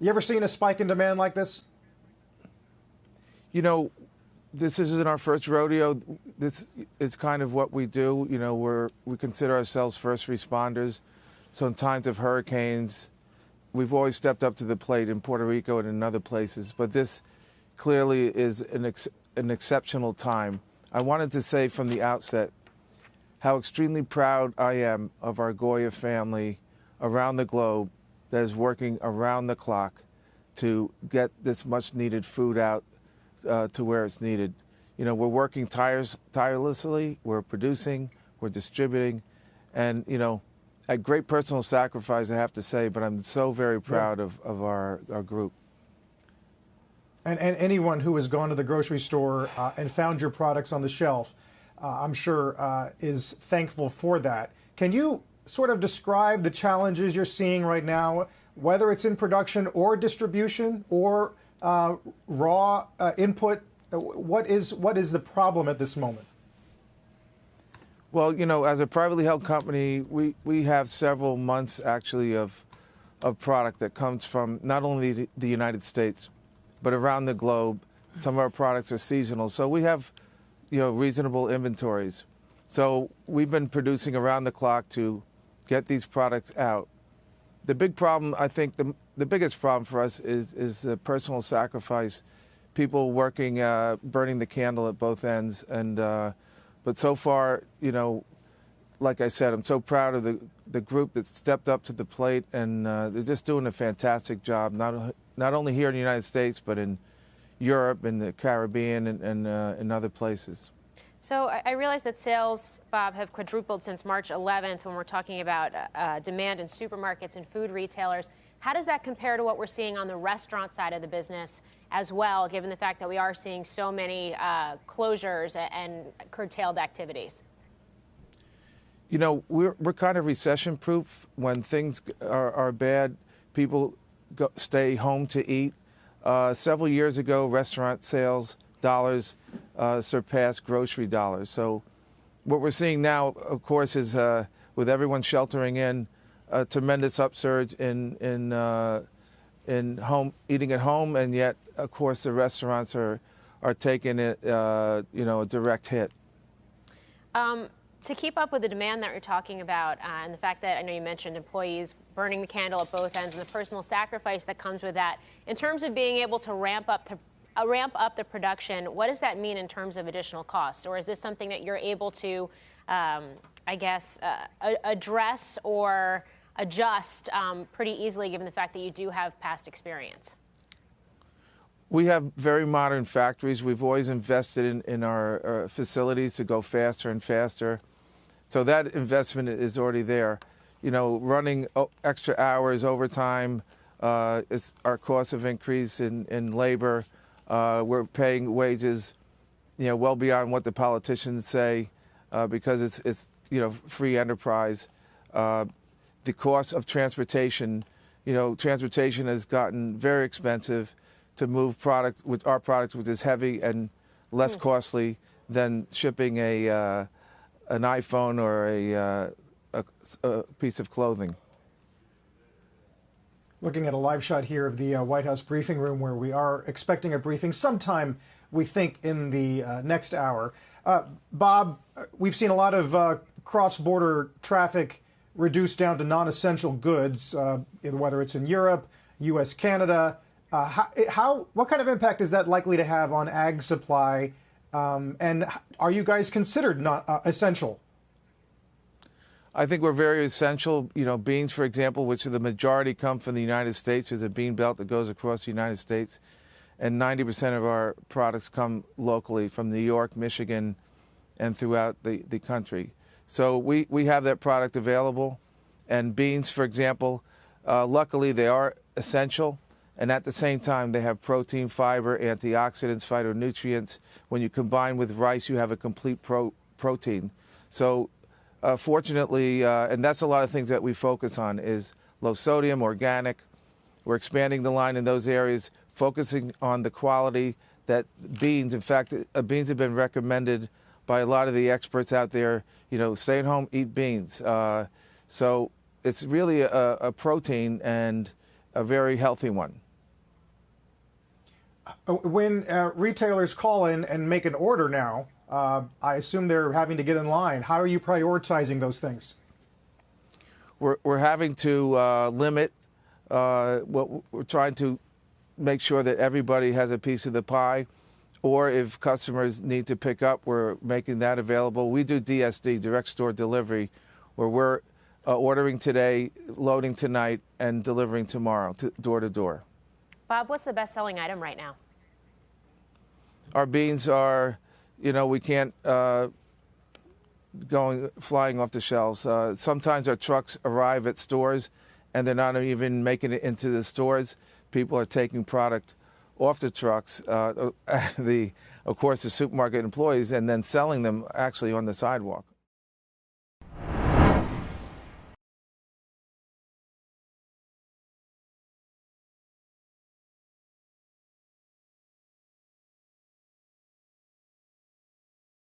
You ever seen a spike in demand like this? You know, this isn't our first rodeo. This is kind of what we do. You know, we consider ourselves first responders. So in times of hurricanes, we've always stepped up to the plate in Puerto Rico and in other places. But this clearly is an exceptional time. I wanted to say from the outset how extremely proud I am of our Goya family around the globe that is working around the clock to get this much needed food out to where it's needed. You know, we're working tirelessly, we're producing, we're distributing, and, you know, at great personal sacrifice, I have to say, but I'm so very proud of our group. And anyone who has gone to the grocery store and found your products on the shelf, I'm sure is thankful for that. Can you sort of describe the challenges you're seeing right now, whether it's in production or distribution or raw input? What is the problem at this moment? Well, you know, as a privately held company, we have several months actually of product that comes from not only the United States, but around the globe. Some of our products are seasonal, so we have, you know, reasonable inventories. So we've been producing around the clock to get these products out. The big problem, I think, the biggest problem for us is the personal sacrifice. People working, burning the candle at both ends, and but so far, you know, like I said, I'm so proud of the group that stepped up to the plate, and they're just doing a fantastic job. Not only here in the United States, but in Europe, in the Caribbean, and in other places. So I realize that sales, Bob, have quadrupled since March 11th when we're talking about demand in supermarkets and food retailers. How does that compare to what we're seeing on the restaurant side of the business as well, given the fact that we are seeing so many closures and curtailed activities? You know, we're kind of recession-proof. When things are bad, people stay home to eat. Several years ago, restaurant sales dollars surpassed grocery dollars. So what we're seeing now, of course, is with everyone sheltering in, a tremendous upsurge in home eating at home, and yet, of course, the restaurants are taking it, you know, a direct hit. To keep up with the demand that you're talking about, and the fact that I know you mentioned employees burning the candle at both ends and the personal sacrifice that comes with that, in terms of being able to ramp up the production, what does that mean in terms of additional costs? Or is this something that you're able to, I guess, address or adjust pretty easily, given the fact that you do have past experience? We have very modern factories. We've always invested in our facilities to go faster and faster. So that investment is already there. You know, running extra hours, overtime, our costs have increased in labor. We're paying wages, you know, well beyond what the politicians say, because it's you know, free enterprise. The cost of transportation, you know, transportation has gotten very expensive to move product with our product, which is heavy and less costly than shipping an iPhone or a piece of clothing. Looking at a live shot here of the White House briefing room, where we are expecting a briefing sometime, we think, in the next hour. Bob, we've seen a lot of cross-border traffic reduced down to non-essential goods, whether it's in Europe, U.S., Canada. What kind of impact is that likely to have on ag supply? And are you guys considered not essential? I think we're very essential. You know, beans, for example, which the majority come from the United States. There's a bean belt that goes across the United States. And 90% of our products come locally from New York, Michigan, and throughout the country. So we have that product available. And beans, for example, luckily they are essential. And at the same time, they have protein, fiber, antioxidants, phytonutrients. When you combine with rice, you have a complete protein. So fortunately, and that's a lot of things that we focus on, is low sodium, organic. We're expanding the line in those areas, focusing on the quality that beans, in fact, beans have been recommended by a lot of the experts out there, you know, stay at home, eat beans. So it's really a protein and a very healthy one. When retailers call in and make an order now, I assume they're having to get in line. How are you prioritizing those things? We're having to limit what we're trying to make sure that everybody has a piece of the pie, or if customers need to pick up, we're making that available. We do DSD, direct store delivery, where we're ordering today, loading tonight, and delivering tomorrow, door to door. Bob, what's the best-selling item right now? Our beans are, we can't flying off the shelves. Sometimes our trucks arrive at stores and they're not even making it into the stores. People are taking product off the trucks, of course, the supermarket employees, and then selling them actually on the sidewalk.